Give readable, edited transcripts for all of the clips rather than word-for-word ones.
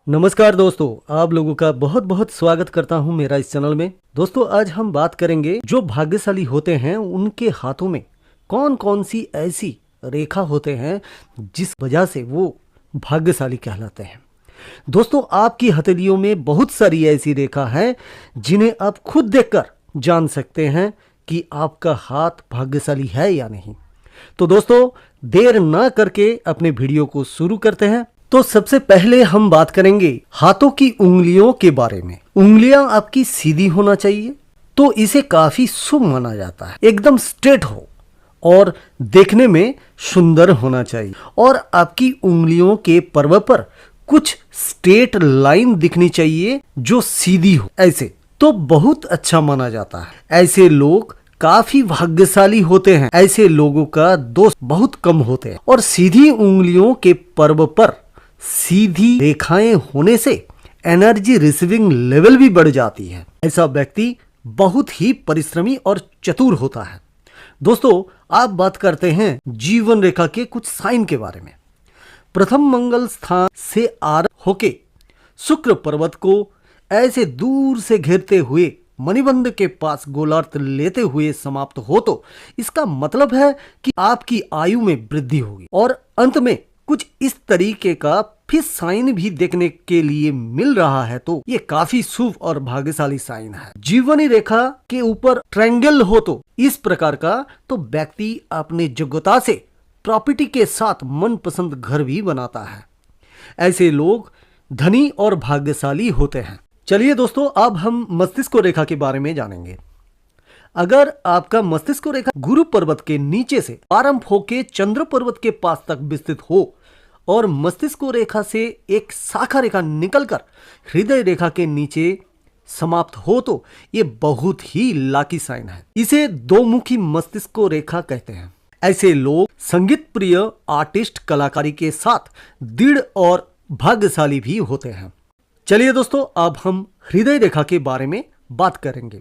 नमस्कार दोस्तों, आप लोगों का बहुत बहुत स्वागत करता हूं मेरा इस चैनल में। दोस्तों, आज हम बात करेंगे जो भाग्यशाली होते हैं उनके हाथों में कौन कौन सी ऐसी रेखा होते हैं जिस वजह से वो भाग्यशाली कहलाते हैं। दोस्तों, आपकी हथेलियों में बहुत सारी ऐसी रेखा हैं जिन्हें आप खुद देखकर जान सकते हैं कि आपका हाथ भाग्यशाली है या नहीं। तो दोस्तों, देर ना करके अपने वीडियो को शुरू करते हैं। तो सबसे पहले हम बात करेंगे हाथों की उंगलियों के बारे में। उंगलियां आपकी सीधी होना चाहिए, तो इसे काफी शुभ माना जाता है। एकदम स्ट्रेट हो और देखने में सुंदर होना चाहिए, और आपकी उंगलियों के पर्व पर कुछ स्ट्रेट लाइन दिखनी चाहिए जो सीधी हो, ऐसे तो बहुत अच्छा माना जाता है। ऐसे लोग काफी भाग्यशाली होते हैं। ऐसे लोगों का दोस्त बहुत कम होते हैं। और सीधी उंगलियों के पर्व पर सीधी रेखाएं होने से एनर्जी रिसीविंग लेवल भी बढ़ जाती है। ऐसा व्यक्ति बहुत ही परिश्रमी और चतुर होता है। दोस्तों, आप बात करते हैं जीवन रेखा के कुछ साइन के बारे में। प्रथम मंगल स्थान से आरंभ होके शुक्र पर्वत को ऐसे दूर से घेरते हुए मणिबंध के पास गोलार्थ लेते हुए समाप्त हो, तो इसका मतलब है कि आपकी आयु में वृद्धि होगी। और अंत में कुछ इस तरीके का फिर साइन भी देखने के लिए मिल रहा है, तो ये काफी शुभ और भाग्यशाली साइन है। जीवनी रेखा के ऊपर ट्रायंगल हो, तो इस प्रकार का, तो व्यक्ति अपने योग्यता से प्रॉपर्टी के साथ मनपसंद घर भी बनाता है। ऐसे लोग धनी और भाग्यशाली होते हैं। चलिए दोस्तों, अब हम मस्तिष्क रेखा के बारे में जानेंगे। अगर आपका मस्तिष्क रेखा गुरु पर्वत के नीचे से आरंभ होकर चंद्र पर्वत के पास तक विस्तृत हो और मस्तिष्क रेखा से एक शाखा रेखा निकलकर हृदय रेखा के नीचे समाप्त हो, तो ये बहुत ही लाकी साइन है। इसे दो मुखी मस्तिष्क रेखा कहते हैं। ऐसे लोग संगीत प्रिय, आर्टिस्ट, कलाकारी के साथ दृढ़ और भाग्यशाली भी होते हैं। चलिए दोस्तों, अब हम हृदय रेखा के बारे में बात करेंगे।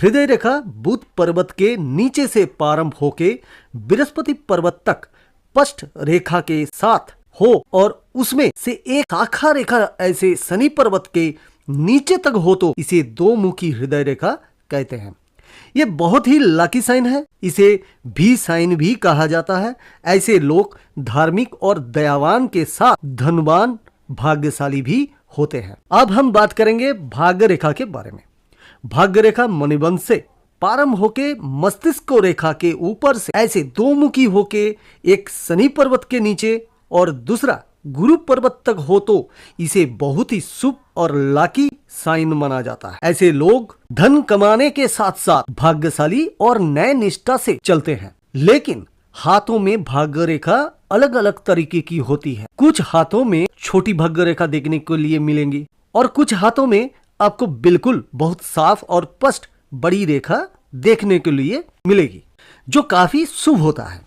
हृदय रेखा बुध पर्वत के नीचे से प्रारंभ होके बृहस्पति पर्वत तक स्पष्ट रेखा के साथ हो और उसमें से एक शाखा रेखा ऐसे शनि पर्वत के नीचे तक हो, तो इसे दो मुखी हृदय रेखा कहते हैं। ये बहुत ही लकी साइन है। इसे भी साइन भी कहा जाता है। ऐसे लोग धार्मिक और दयावान के साथ धनवान, भाग्यशाली भी होते हैं। अब हम बात करेंगे भाग्य रेखा के बारे में। भाग्य रेखा मणिबंध से प्रारंभ होके मस्तिष्क रेखा के ऊपर से ऐसे दो मुखी होके एक शनि पर्वत के नीचे और दूसरा गुरु पर्वत तक हो, तो इसे बहुत ही शुभ और लाकी साइन माना जाता है। ऐसे लोग धन कमाने के साथ साथ भाग्यशाली और न्याय निष्ठा से चलते हैं। लेकिन हाथों में भाग्य रेखा अलग अलग तरीके की होती है। कुछ हाथों में छोटी भाग्य रेखा देखने के लिए मिलेंगी और कुछ हाथों में आपको बिल्कुल बहुत साफ और स्पष्ट बड़ी रेखा देखने के लिए मिलेगी, जो काफी शुभ होता है।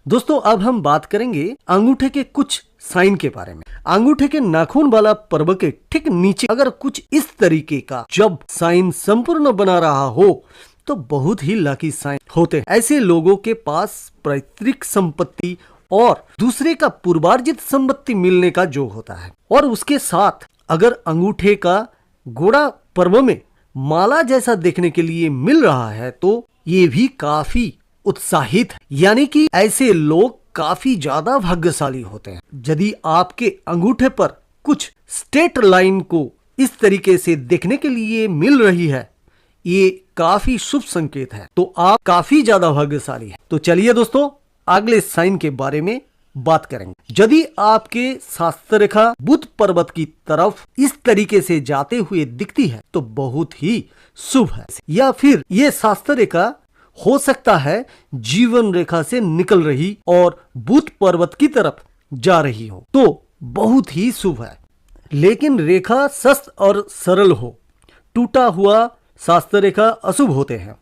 दोस्तों, अब हम बात करेंगे अंगूठे के कुछ साइन के बारे में। अंगूठे के नाखून वाला पर्व के ठीक नीचे अगर कुछ इस तरीके का जब साइन संपूर्ण बना रहा हो, तो बहुत ही लकी साइन होते हैं। ऐसे लोगों के पास पैतृक संपत्ति और दूसरे का पूर्वार्जित संपत्ति मिलने का योग होता है। और उसके साथ अगर अंगूठे का गोड़ा पर्व में माला जैसा देखने के लिए मिल रहा है, तो ये भी काफी उत्साहित है। यानी कि ऐसे लोग काफी ज्यादा भाग्यशाली होते हैं। यदि आपके अंगूठे पर कुछ स्ट्रेट लाइन को इस तरीके से देखने के लिए मिल रही है, ये काफी शुभ संकेत है, तो आप काफी ज्यादा भाग्यशाली हैं। तो चलिए दोस्तों, अगले साइन के बारे में बात करेंगे। यदि आपके शास्त्र रेखा बुध पर्वत की तरफ इस तरीके से जाते हुए दिखती है, तो बहुत ही शुभ है। या फिर ये शास्त्र रेखा हो सकता है जीवन रेखा से निकल रही और बुध पर्वत की तरफ जा रही हो, तो बहुत ही शुभ है। लेकिन रेखा सस्त और सरल हो, टूटा हुआ शास्त्र रेखा अशुभ होते हैं,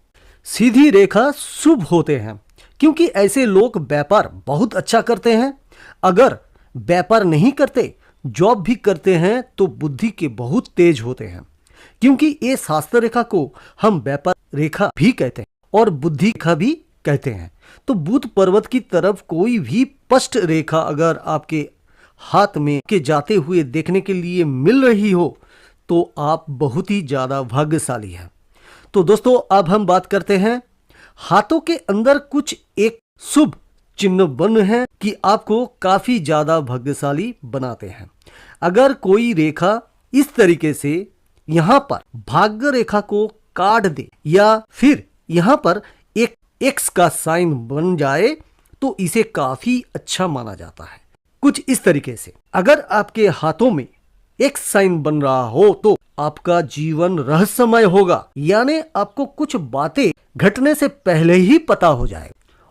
सीधी रेखा शुभ होते हैं, क्योंकि ऐसे लोग व्यापार बहुत अच्छा करते हैं। अगर व्यापार नहीं करते, जॉब भी करते हैं, तो बुद्धि के बहुत तेज होते हैं, क्योंकि ये शास्त्र रेखा को हम व्यापार रेखा भी कहते हैं और बुद्धि रेखा भी कहते हैं। तो बुध पर्वत की तरफ कोई भी स्पष्ट रेखा अगर आपके हाथ में के जाते हुए देखने के लिए मिल रही हो तो आप बहुत ही ज्यादा भाग्यशाली हैं। तो दोस्तों अब हम बात करते हैं हाथों के अंदर कुछ एक शुभ चिन्ह बन है कि आपको काफी ज्यादा भाग्यशाली बनाते हैं। अगर कोई रेखा इस तरीके से यहाँ पर भाग्य रेखा को काट दे या फिर यहाँ पर एक एक्स का साइन बन जाए तो इसे काफी अच्छा माना जाता है। कुछ इस तरीके से अगर आपके हाथों में एक्स साइन बन रहा हो तो आपका जीवन रहस्यमय होगा, यानी आपको कुछ बातें घटने से पहले ही पता हो जाए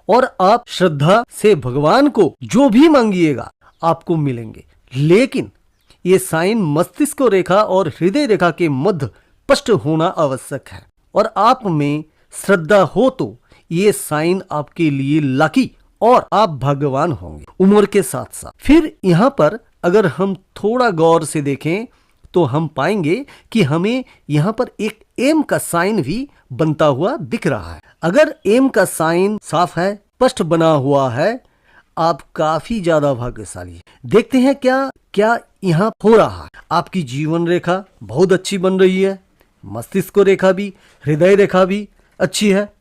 और आप श्रद्धा से भगवान को जो भी मांगिएगा आपको मिलेंगे। लेकिन ये साइन मस्तिष्क रेखा और हृदय रेखा के मध्य स्पष्ट होना आवश्यक है और आप में श्रद्धा हो तो ये साइन आपके लिए लकी और आप भाग्यवान होंगे उम्र के साथ साथ। फिर यहाँ पर अगर हम थोड़ा गौर से देखें तो हम पाएंगे कि हमें यहाँ पर एक एम का साइन भी बनता हुआ दिख रहा है। अगर एम का साइन साफ है, स्पष्ट बना हुआ है, आप काफी ज्यादा भाग्यशाली हैं। देखते हैं क्या क्या यहाँ हो रहा है। आपकी जीवन रेखा बहुत अच्छी बन रही है, मस्तिष्क रेखा भी, हृदय रेखा भी अच्छी है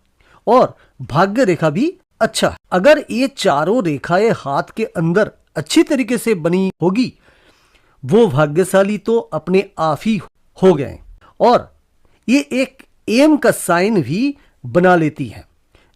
और भाग्य रेखा भी अच्छा है। अगर ये चारों रेखाएं हाथ के अंदर अच्छी तरीके से बनी होगी वो भाग्यशाली तो अपने आप ही हो गए और ये एक एम का साइन भी बना लेती है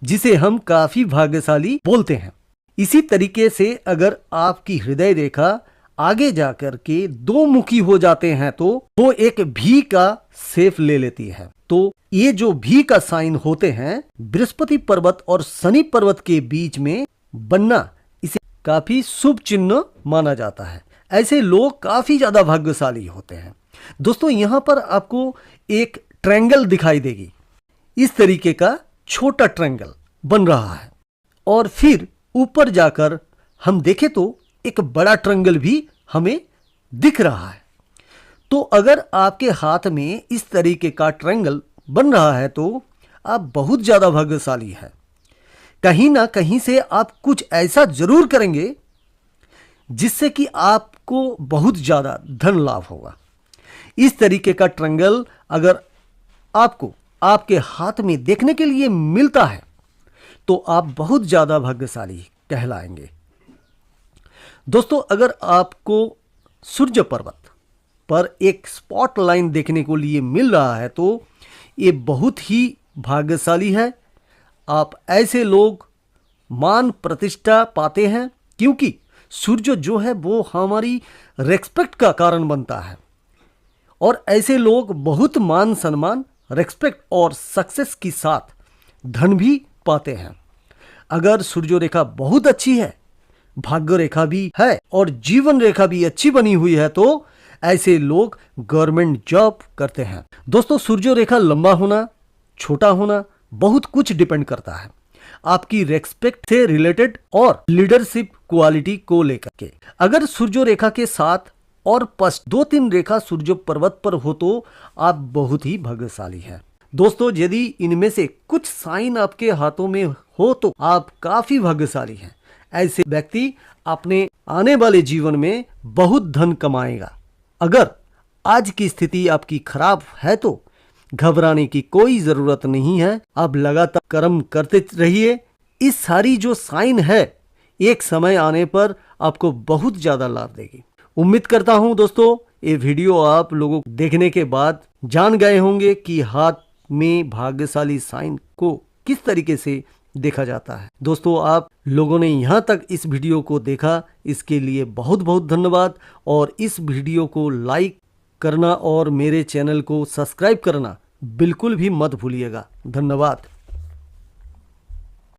जिसे हम काफी भाग्यशाली बोलते हैं। इसी तरीके से अगर आपकी हृदय रेखा आगे जाकर के दो मुखी हो जाते हैं तो वो एक भी का शेप ले लेती है। तो ये जो भी का साइन होते हैं बृहस्पति पर्वत और शनि पर्वत के बीच में बनना इसे काफी शुभ चिन्ह माना जाता है। ऐसे लोग काफी ज्यादा भाग्यशाली होते हैं। दोस्तों यहाँ पर आपको एक ट्रायंगल दिखाई देगी, इस तरीके का छोटा ट्रायंगल बन रहा है और फिर ऊपर जाकर हम देखें तो एक बड़ा ट्रायंगल भी हमें दिख रहा है। तो अगर आपके हाथ में इस तरीके का ट्रायंगल बन रहा है तो आप बहुत ज्यादा भाग्यशाली हैं। कहीं ना कहीं से आप कुछ ऐसा जरूर करेंगे जिससे कि आपको बहुत ज्यादा धन लाभ होगा। इस तरीके का ट्रायंगल अगर आपको आपके हाथ में देखने के लिए मिलता है तो आप बहुत ज्यादा भाग्यशाली कहलाएंगे। दोस्तों अगर आपको सूर्य पर्वत पर एक स्पॉट लाइन देखने को लिए मिल रहा है तो ये बहुत ही भाग्यशाली है। आप ऐसे लोग मान प्रतिष्ठा पाते हैं क्योंकि सूर्य जो है वो हमारी रेस्पेक्ट का कारण बनता है और ऐसे लोग बहुत मान सम्मान, रेस्पेक्ट और सक्सेस के साथ धन भी पाते हैं। अगर सूर्य रेखा बहुत अच्छी है, भाग्य रेखा भी है और जीवन रेखा भी अच्छी बनी हुई है तो ऐसे लोग गवर्नमेंट जॉब करते हैं। दोस्तों सूर्य रेखा लंबा होना, छोटा होना बहुत कुछ डिपेंड करता है आपकी रेस्पेक्ट से रिलेटेड और लीडरशिप क्वालिटी को लेकर के। अगर सूर्य रेखा के साथ और स्पष्ट 2-3 रेखा सूर्य पर्वत पर हो तो आप बहुत ही भाग्यशाली हैं। दोस्तों यदि इनमें से कुछ साइन आपके हाथों में हो तो आप काफी भाग्यशाली हैं। ऐसे व्यक्ति अपने आने वाले जीवन में बहुत धन कमाएगा। अगर आज की स्थिति आपकी खराब है तो घबराने की कोई जरूरत नहीं है। आप लगातार कर्म करते रहिए। इस सारी जो साइन है एक समय आने पर आपको बहुत ज्यादा लाभ देगी। उम्मीद करता हूं दोस्तों ये वीडियो आप लोगों को देखने के बाद जान गए होंगे कि हाथ में भाग्यशाली साइन को किस तरीके से देखा जाता है। दोस्तों आप लोगों ने यहाँ तक इस वीडियो को देखा इसके लिए बहुत बहुत धन्यवाद और इस वीडियो को लाइक करना और मेरे चैनल को सब्सक्राइब करना बिल्कुल भी मत भूलिएगा। धन्यवाद।